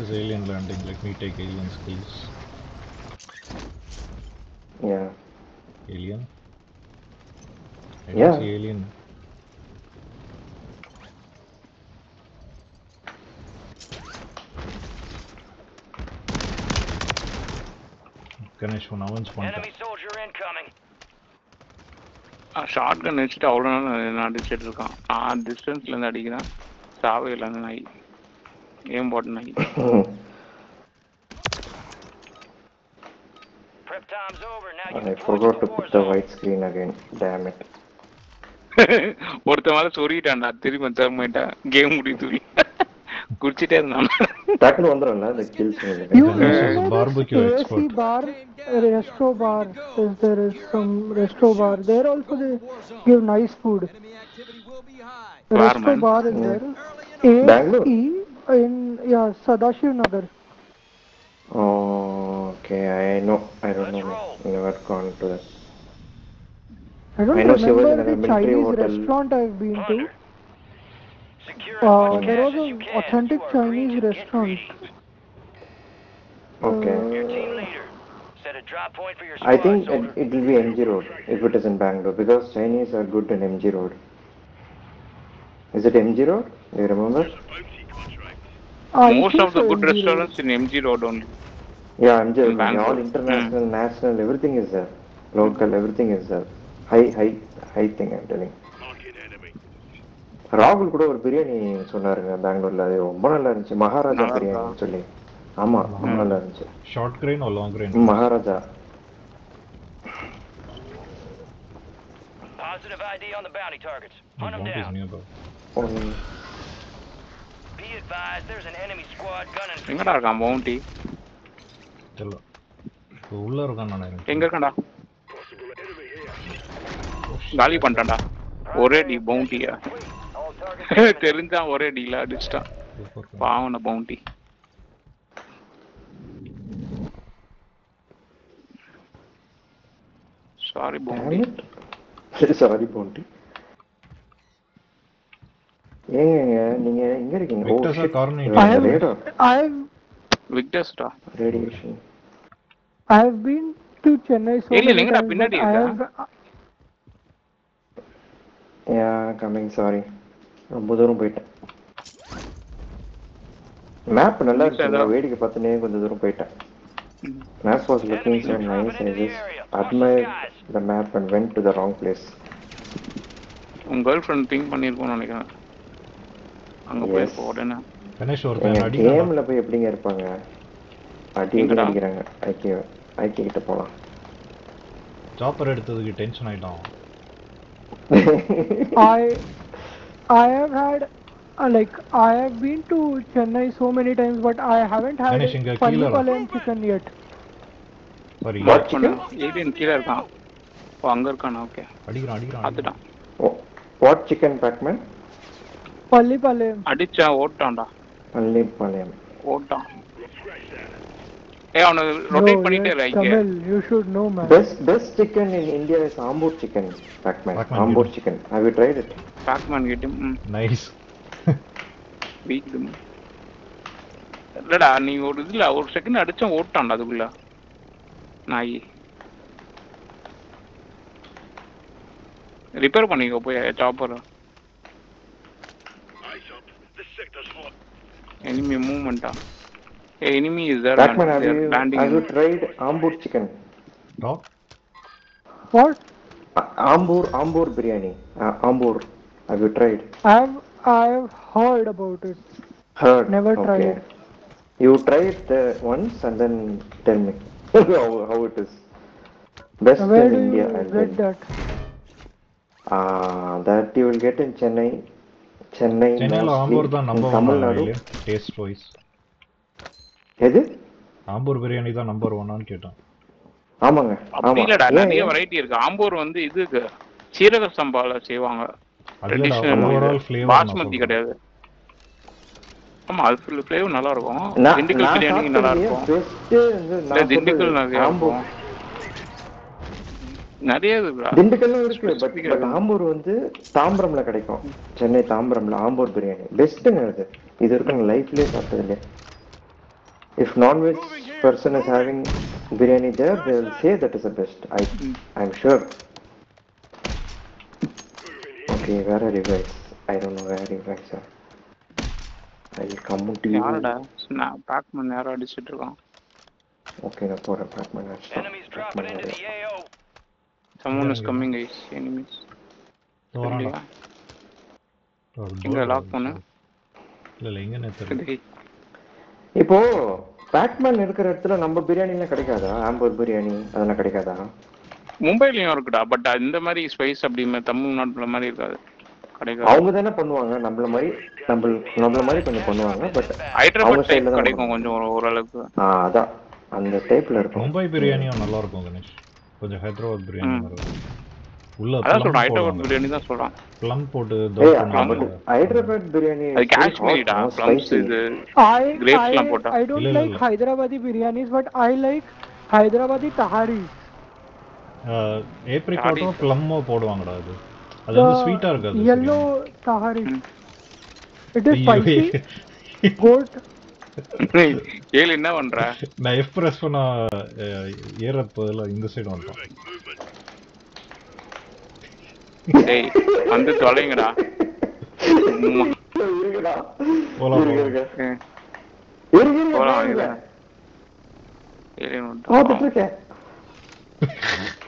is alien landing. Let me take alien skills. Yeah. Alien? I Yeah. don't see alien. Ganesh, one avance one. Enemy soldier incoming. Shotgun வச்சுட்டு அவ்வளோ நான் அடிச்சுட்டு இருக்கான். நான் டிஸ்டன்ஸ்லேருந்து அடிக்கிறேன். சாவே இல்லை அந்த நாய். ஏன் போட்ட நாய். Prep time's over. Now you I forgot to put the white screen again. Damn it. ஒருத்த மேலே சொருகிட்டான்டா. திரும்ப தரமாயிட்டேன். கேம் முடியுது. குடிச்சிட்டே இருந்தான். டக்குனு வந்துடும்ல the kills. Barbecue expert. bar, resto bar. There is some resto bar. There also they give nice food. Resto bar is there. Bangalore? In Sadashiv Nagar. Oh, okay. I don't know. Never gone to that. I don't know remember the military Chinese hotel. restaurant I've been to. There was an authentic Chinese restaurant. Okay. Your team leader set a drop point for your I squad, think soldier. it will be MG Road if it is in Bangalore because Chinese are good in MG Road. Is it MG Road? Do you remember? Most of the good restaurants in MG Road only. Yeah, MG Road. Bangalore. All international, national, everything is there. Local, everything is there. High thing I'm telling. ராகுல் கூட ஒரு பிரியாணி சொன்னாருங்க பெங்களூர்ல. அது ரொம்ப நல்லா இருந்துச்சு. மகாராஜா பிரியாணி சொல்லி. ஆமா, ரொம்ப நல்லா இருந்துச்சு. ஷார்ட் கிரைன் or long range? Maharaja. Positive ID on the bounty targets. Hunt them Bounty is down. nearby. Be advised, there's an enemy squad gunning for எங்கடா இருக்கான் பவுண்டி? தெரியல. உள்ள இருக்கான் நினைக்கிறேன். எங்க இருக்கான்டா? காலி பண்ணிட்டான்டா. ஒரே டி பவுண்டியா. தெரிஞ்சான் ஒரே டீல அடிச்சிட்டான். பாவன பவுண்டி. சாரி பவுண்டி. சாரி பவுண்டி. ஏங்க நீங்க எங்க இருக்கீங்க? விக்டர்ஸா கார்னேட்? விக்டர்ஸ்டா. Radiation. I have been to Chennai so இல்ல many எங்கடா times, பின்னாடி but I இருக்கா? have Yeah, coming, sorry. ரொம்ப தூரம் போயிட்டேன். மேப் நல்லா இருந்துச்சு. வேடிக்கை பார்த்துனே கொஞ்சம் தூரம் போயிட்டேன். Map was looking so nice. I just admired the map and went to the wrong place. உங்க கேர்ள் ஃப்ரெண்ட் திங்க் பண்ணிருக்கோம்னு நினைக்கிறேன். அங்க போய் போடணும். கணேஷ் ஒரு பேன் அடிங்க. கேம்ல போய் எப்படிங்க இருப்பாங்க? அடிக்கிறாங்க. ஐகே கிட்ட போலாம். சாப்பர் எடுத்ததுக்கு டென்ஷன் ஆயிட்டான். I have had I have been to Chennai so many times, but I haven't had Pallipalayam chicken yet. Sorry. What chicken? Alien கீழ இருக்கான். ஓ அங்க இருக்கானா? ஓகே. அடிக்கிறான். அதுதான். What chicken, Pac-Man? Pallipalayam. அடிச்சா ஓட்டான்டா. Pallipalayam. ஓட்டான். அவனை ரொட்டேட் பண்ணிட்டே இருக்க. Kamil, you should know, man. Best chicken in India is Ambur chicken, Pac-Man. Ambur chicken. Have you tried it? Pac-Man get him. Nice. Beat him. இல்லடா நீ ஒரு இதுல ஒரு second அடிச்சா ஓட்டான்டா அதுக்குள்ள. நாய். ரிப்பேர் பண்ணிக்கோ போய் chopper. enemy movement. Enemy is there. Pac-Man, have you tried Ambur chicken? No. What? Ambur biryani. Ambur. Have you tried? I have heard about it. Heard. Never tried it. You try it once and then tell me how it is. Best Where in India. Where do you get that? That you will get in Chennai. சென்னையில ஆம்பூர் தான் number 1 taste wise. எது? ஆம்பூர் பிரியாணி தான் number 1 கேட்டேன். ஆமாங்க. அப்படி இல்லடா நிறைய variety இருக்கு. ஆம்பூர் வந்து இதுக்கு சீரக சம்பால செய்வாங்க. ஓவரால் ஃப்ளேவர் பாஸ்மதி கிடையாது. ஆமா அது ஃப்ளேவர் நல்லா இருக்கும். திண்டுக்கல் பிரியாணி நல்லா இருக்கும். திண்டுக்கல் நிறைய திண்டுக்கல்ல இருக்கு. பட் ஆம்பூர் வந்து தாம்பரம்ல கிடைக்கும். சென்னை தாம்பரம்ல ஆம்பூர் பிரியாணி பெஸ்ட்ங்க. இது வரைக்கும் லைஃப்லயே சாப்பிட்டது இல்லையா? If non-veg person is having biryani there, they will say that is the best. I'm sure. Okay, where are you guys? I don't know where you guys are. I will come to you. யாரடா Pac-Man யாரோ அடிச்சிட்டு இருக்கான். Okay, நான் போறேன் Pac-Man. Enemies dropping into the AO. Someone is coming guys. Enemies. தோறானா இங்க lock பண்ணு. இல்ல எங்க நேத்து இப்போ பேக்மேன் இருக்கிற இடத்துல நம்ம பிரியாணிலாம் கிடைக்காதா? ஆம்பூர் பிரியாணி அதெல்லாம் கிடைக்காதா? மும்பைலயும் இருக்குடா, பட் இந்த மாதிரி ஸ்பைஸ் அப்படி தமிழ்நாட்டுல மாதிரி இருக்காது. கிடைக்காது. அவங்க தானே பண்ணுவாங்க நம்மள மாதிரி கொஞ்சம் பண்ணுவாங்க. பட் ஹைதராபாத் டைப் கிடைக்கும் கொஞ்சம் ஓரளவுக்கு. அதான் அந்த டைப்ல இருக்கும். மும்பை பிரியாணியும் நல்லா இருக்கும் கணேஷ். கொஞ்சம் ஹைதராபாத் பிரியாணி மாதிரி உள்ள அதான் சொல்றேன், ஹைதராபாத் பிரியாணி தான் சொல்றான். ப்ளம் போட்டு ஹைதராபாத் பிரியாணி அது காஷ்மீரிடா, ப்ளம்ஸ் இது கிரேப்ஸ்லாம் போட்டா. I don't like Hyderabadi biryanis, but I like Hyderabadi taharis. ஏப்ரிகாட்டோ ப்ளம்மோ போடுவாங்கடா அது. அது வந்து ஸ்வீட்டா இருக்காது. Yellow tahari. It is spicy. Goat. ஏல என்ன பண்ற? நான் எக்ஸ்பிரஸ் பண்ண ஏறப்போல இந்த சைடு வந்துட்டோம். டேய் வந்து தொலைங்கடா. இருங்கடா. போலாம். இருங்க. பாத்துட்டு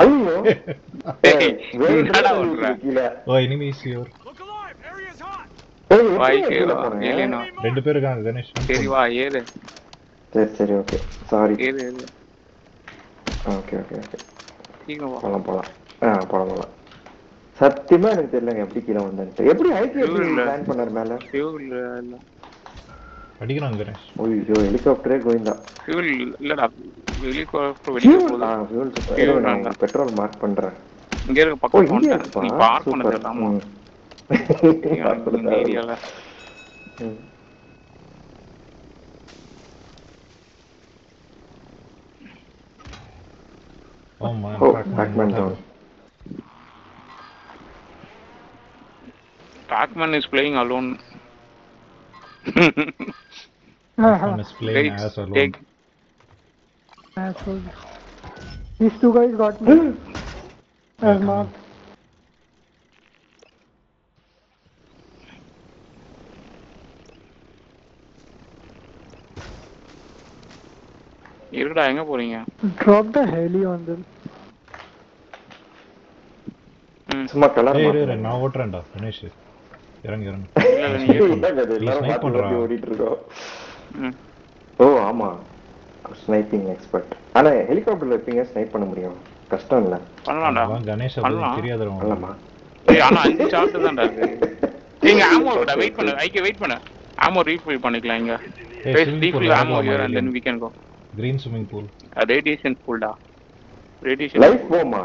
ஐயோ டேய் என்னடா பண்ற? ஓ எனிமீஸ் ஹியர். ஏலேனோ ரெண்டு பேர் இருக்காங்க கணேஷ். சரி வா ஏறு. சரி ஓகே சாரி. ஏறு. ஓகே சீக்கிரம் வா. போலாம். சத்தியமா எனக்கு தெரியலங்க எப்படி கீழே வந்தேன்ட்டு. எப்படி ஐடி பிளான் பண்ணாரு மேல? ஃபியூல் இல்ல. அடிக்குறாங்க கணேஷ். ஓய்யோ ஹெலிகாப்டரே கோயிந்தா. ஃபியூல் இல்லடா. ஹெலிகாப்டர் வெளிய போகுது. ஃபியூல் சப்ளை நான் பெட்ரோல் மார்க் பண்றேன். இங்க இருக்க பக்கத்துல நீ பார்க் பண்ணது ஆமா. இந்த ஏரியால. Oh man, Pac-Man down. Pac-Man is playing alone. Pac-Man is playing as alone. These two guys got me. As mark. இருடா எங்க போறீங்க? Drop the heli on them. சும்மா கலர் நான் ஓட்றேன்டா கணேஷ். இறங்கு. ஸ்னைப் பண்றா ஓடிட்டு இருக்கோம். ஓ ஆமா ஸ்னைப்பிங் எக்ஸ்பர்ட். ஆனா ஹெலிகாப்டர்ல எப்படிங்க ஸ்னைப் பண்ண முடியும்? கஷ்டம் இல்ல. பண்ணலாம்டா. கணேஷ் அது தெரியாதறவங்க. பண்ணலாமா? ஏய் ஆனா 5 ஷாட் தான்டா இருக்கு. நீங்க ஆமோடா வெயிட் பண்ணு. வெயிட் பண்ணு. ஆமோ ரீஃபில் பண்ணிக்கலாம் இங்க. ரீஃபில் ஆமோ here and then we can go. Green swimming pool. Radiation pool டா. Radiation. லைஃப் போமா?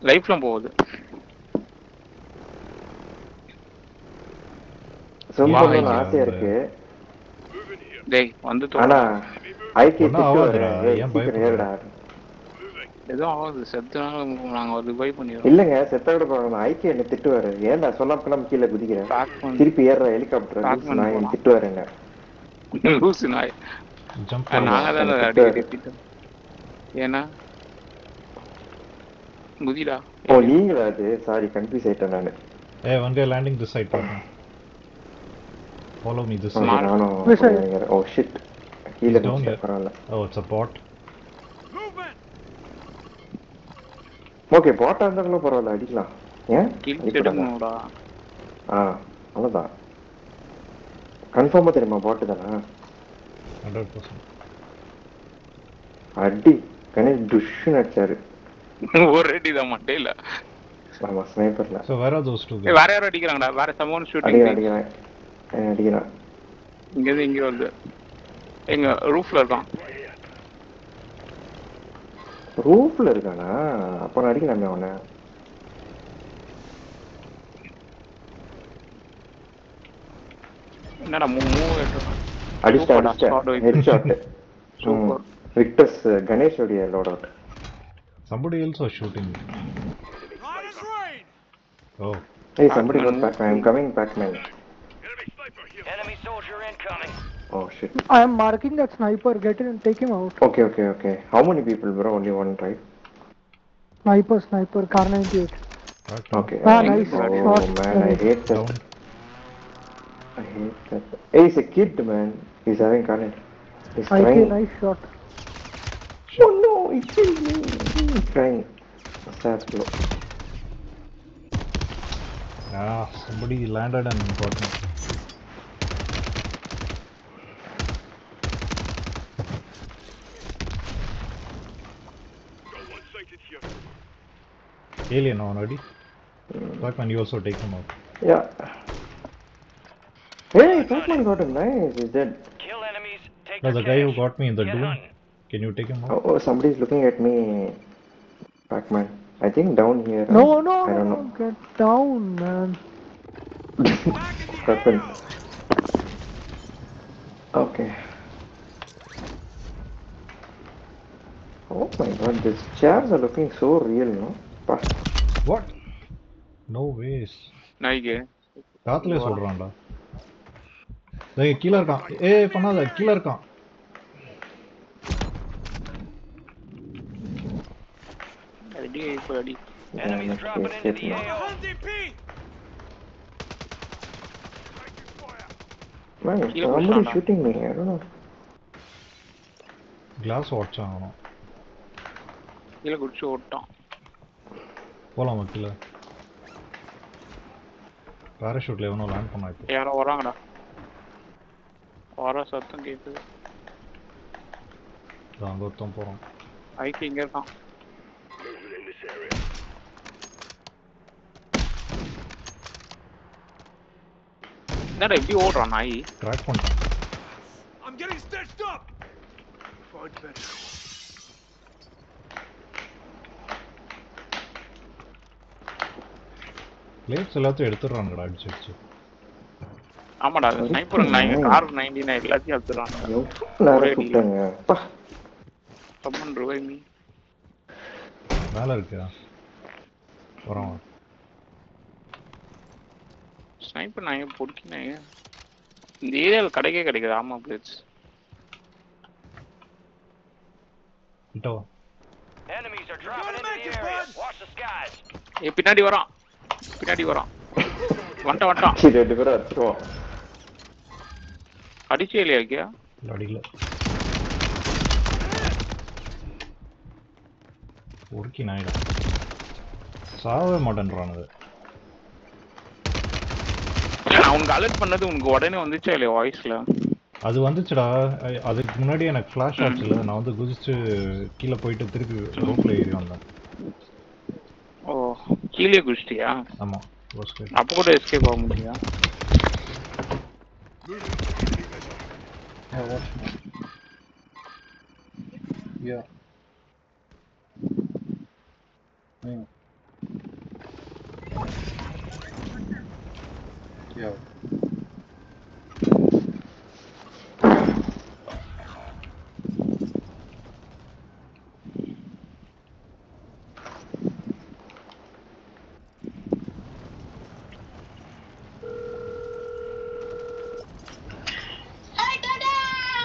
லைஃப்லாம் போகுது. சொம்பல ஆசையா இருக்கு. டேய் வந்து தோ. ஆனா ஐகே திட்டுவாரு. ஏன் பயப்படுறடா? ஏதோ ஆகுது செத்தனால நாங்க ரிவைவ் பண்ணிரோம். இல்லங்க செத்தோட போறோம். ஐகே என்ன திட்டுவாரு. ஏன்டா சொல்லாம கீழ குதிக்கிறேன். திருப்பி ஏற ஹெலிகாப்டர் நான் என்ன திட்டுவாருங்க. லூசு நாய். ஜம்ப் நாங்க தான் அடிக்கிட்டு. ஏனா குதிடா. ஓ நீங்களா அது? சாரி கன்ஃபியூஸ் ஆயிட்டேன் நானு. Hey, one guy landing this side. Follow me this side. Oh shit. He's down here. Oh, it's a bot. Okay பாட்டா இருந்தாலும் பரவாயில்ல அடிக்கலாம். ஏன்? கில்லிடுங்கடா. அவ்வளவுதான். கன்ஃபார்மா தெரியுமா பாட்டு தானா? 100%. அடி கணேஷ் டுஷ்னு அடிச்சாரு. ஒரேடி தான் மட்டே இல்ல. ஆமா ஸ்னைப்பர்ல. So where are those two guys? வேற யாரோ அடிக்கறாங்கடா. வேற someone shooting. அடிக்கறான். இங்க வருது. எங்க ரூஃப்ல இருக்கான். ரூஃப்ல இருக்கானா? அப்ப நான் அடிக்கலாமே அவனை. என்னடா மூவ் அடிச்சா ஹெட்ஷாட். சூப்பர். விக்டர்ஸ் கணேஷ் ஓடிய load out. Somebody else was shooting. Oh. Hey, somebody got back. I am coming back, man. Enemy soldier incoming. Oh shit. I am marking that sniper. Get in, take him out. Okay. How many people, bro? Only one, right? Sniper, car 98. Okay. Nice oh shot. man, I hate that. I hate that. Hey, he's a kid, man. He's having carnage. He's crying. Nice shot. Oh no, he killed me. He's crying. Sad blow. Ah, somebody landed and got me. Alien on already. Pac-Man, you also take him out. Yeah. Hey, Pac-Man got him. Nice. He's dead. Kill enemies, take No, their the guy who cash. got me in the Get Doom. hunting. Can you take him out? Oh, somebody's looking at me. Pac-Man. I think down here. No, I don't know. get down, man. Weapon. Okay. Oh my god, these chairs are looking so real, no? Pa. What? No ways. நாய்க்கு காத்துலயே சொல்றான்டா. டேய் கீழ இருக்கான். ஏய் பண்ணாத கீழ இருக்கான். அடி Enemies dropping into the AO. Man, somebody shooting me. I don't know. Glass உடைச்சான் அவன். கீழ குடிச்சு ஓட்டான். போலாமா கீழ? பாராசூட்ல எவனோ லேண்ட் பண்ணா இப்போ. யாரோ வராங்கடா. வர சத்தம் கேக்குது. அங்க ஒருத்தன் போறான். ஐக்கு இங்க இருக்கான். என்னடா இப்படி ஓடுறான் நாய்? கிராக் பண்ணிட்டான். I'm getting stitched up. Find better. Plates எல்லாத்தையும் எடுத்துறானுடா அடிச்சு. ஆமாடா ஸ்னைப்பர் நாய் கார் 99 எல்லாத்தையும் எடுத்துறாங்க. ஒரே கூப்பிட்டாங்க. அப்பா. Summon revive me. மேல இருக்கா? வரான். ஸ்னைப்பர் நாய் பொறுக்கினாங்க. இந்த ஏரியால கிடைக்காது ஆமா பிளேட்ஸ். கிட்ட Enemies are dropping into the area. Watch the skies. பின்னாடி வரான். வந்துட்டான். ரெண்டு பேரும் அடிச்சிருவான். அடிச்சே இல்லையா கியா? அடிக்கல. ஒர்க்கி நாயிடா. சாவே மாட்டேன்றானுது. நான் உனக்கு அலர்ட் பண்ணது உனக்கு உடனே வந்துச்சா இல்லையா வாய்ஸ்ல? அது வந்துச்சுடா. அதுக்கு முன்னாடி எனக்கு ஃபிளாஷ் ஆச்சுல. நான் வந்து குதிச்சு கீழே போயிட்டு திருப்பி ரோப்ல ஏறி வந்தேன். ஓ கீழே குதிச்சிட்டியா? ஆமா. அப்போ கூட எஸ்கேப் ஆக முடியா?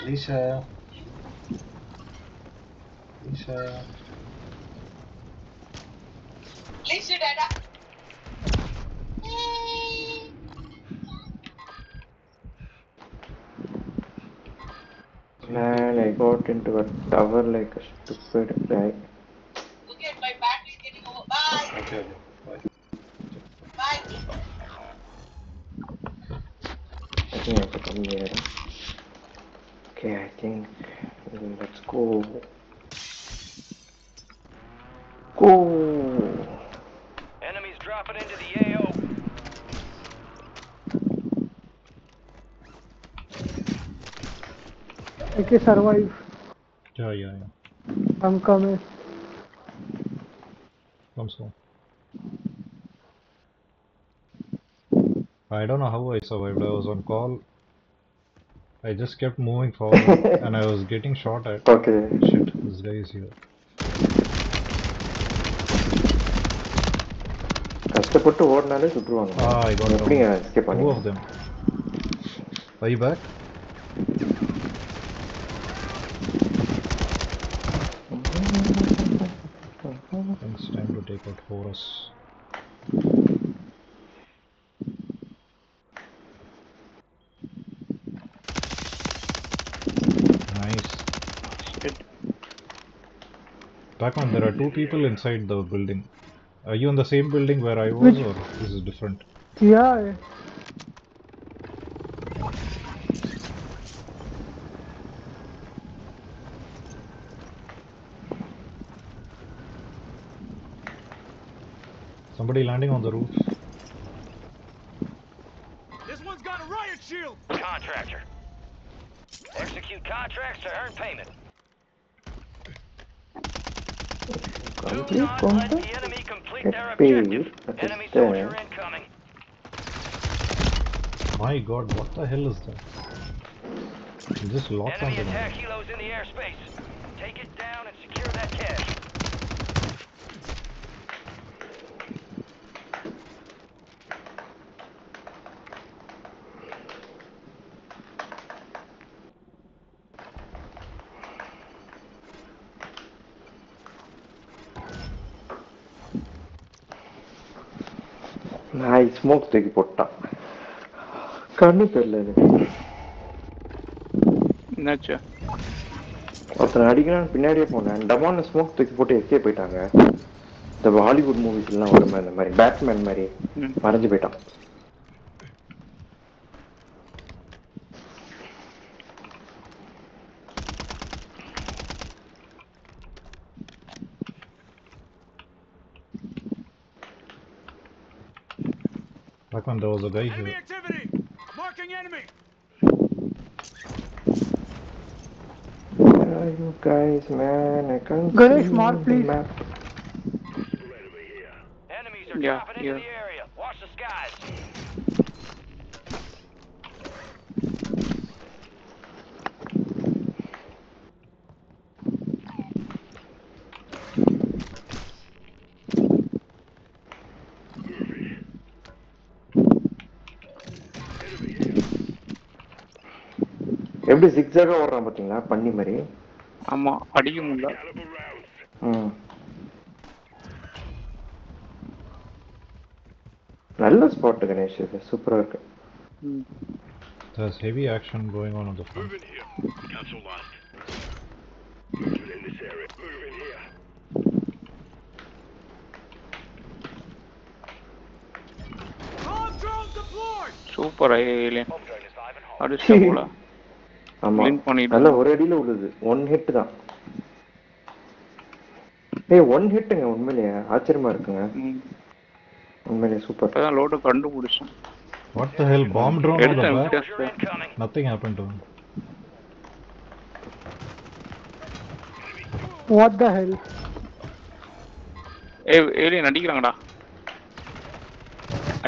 Lisa. Dada. Man, I got into a tower like a stupid guy. Okay, my battery is getting over. Bye. Okay, bye. Bye. I think I have to come here. Okay, I think let's go. Go. Enemies dropping into the AO. Okay, survive. Yeah. I'm coming. Come so. I don't know how I survived. I was on call. I just kept moving forward and I was getting shot at. Okay. Shit, this guy is here. கஷ்டப்பட்டு ஓடினாலே சுட்டுருவாங்க. I got எப்படிங்க escape two பண்ணீங்க? of them. Are you back? It's time to take out Horus. Nice. Pac-Man, there are 2 people inside the building. Are you in the same building where I was, or is it different? Yeah. Somebody landing on the roof. This one's got a riot shield. Contractor. Execute contracts to earn payment. Do not let the enemy complete their objective. Enemy soldier incoming. My god, what the hell is that? You just lost Enemy something. attack helos in the airspace. Take it down and secure that cache. நான் smoke தூக்கி போட்டான் கண்ணு தெரியல எனக்கு என்னாச்சு ஒருத்தனை அடிக்கிறான்னு பின்னாடியே போனேன் டமான்னு ஸ்மோக் தூக்கி போட்டு எஸ்கே போயிட்டாங்க இந்த ஹாலிவுட் மூவிஸ் எல்லாம் வருமே இந்த மாதிரி பேட்மேன் மாதிரி மறைஞ்சு போயிட்டான் Pac-Man, there was a guy Enemy here. activity. Marking enemy. Where are you guys, man? I can't Ganesh, see mark, the please. map. Enemies are Yeah, dropping into yeah. the area. Watch the skies. எப்படி zigzag ஓடுறான் பாத்தீங்களா பண்ணி மாதிரி ஆமா அடிக்க முடியல நல்ல spot Ganesh இது சூப்பரா இருக்கு There's heavy action going on the front. Move in here. Council lost. Moving in this area. Move in here. Bomb drone deployed. Super alien அடிச்சா போல ஆமா Blink பண்ணிட்டு. நல்ல ஒரு அடியில விழுது 1 ஹிட் தான் ஏய் 1 ஹிட்ங்க உண்மையிலேயே ஆச்சரியமா இருக்குங்க உண்மையிலேயே சூப்பர் இப்பதான் லோடு கண்டுபிடிச்சேன் What the hell? Bomb drone on the back? Soldier incoming. Nothing happened to him. What the hell? Alien அடிக்கிறாங்கடா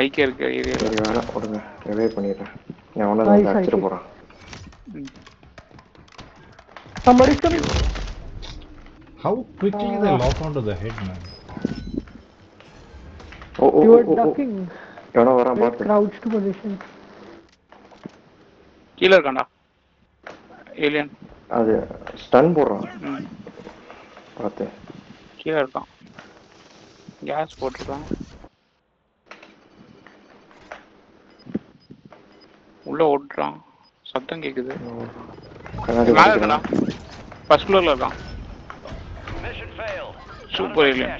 ஐக்கிய இருக்க ஏரியா சரி வேணாம் கொடுங்க ரிவே பண்ணிடுறேன் நான் அவனை அடிச்சிட்டு போறான் Somebody's coming. How quickly they lock onto the head, man. You were ducking. எவனோ வரான் Wait, பாத்து crouched position. கீழ இருக்கான்டா ஏலியன் அது ஸ்டன் போடுறான் பாத்து கீழ இருக்கான் கேஸ் போட்டுருக்கான் உள்ள ஓடுறான் சத்தம் கேக்குது மேல இருக்கான்டா ஃபர்ஸ்ட் ஃப்ளோர்ல இருக்கான் Mission failed. Super alien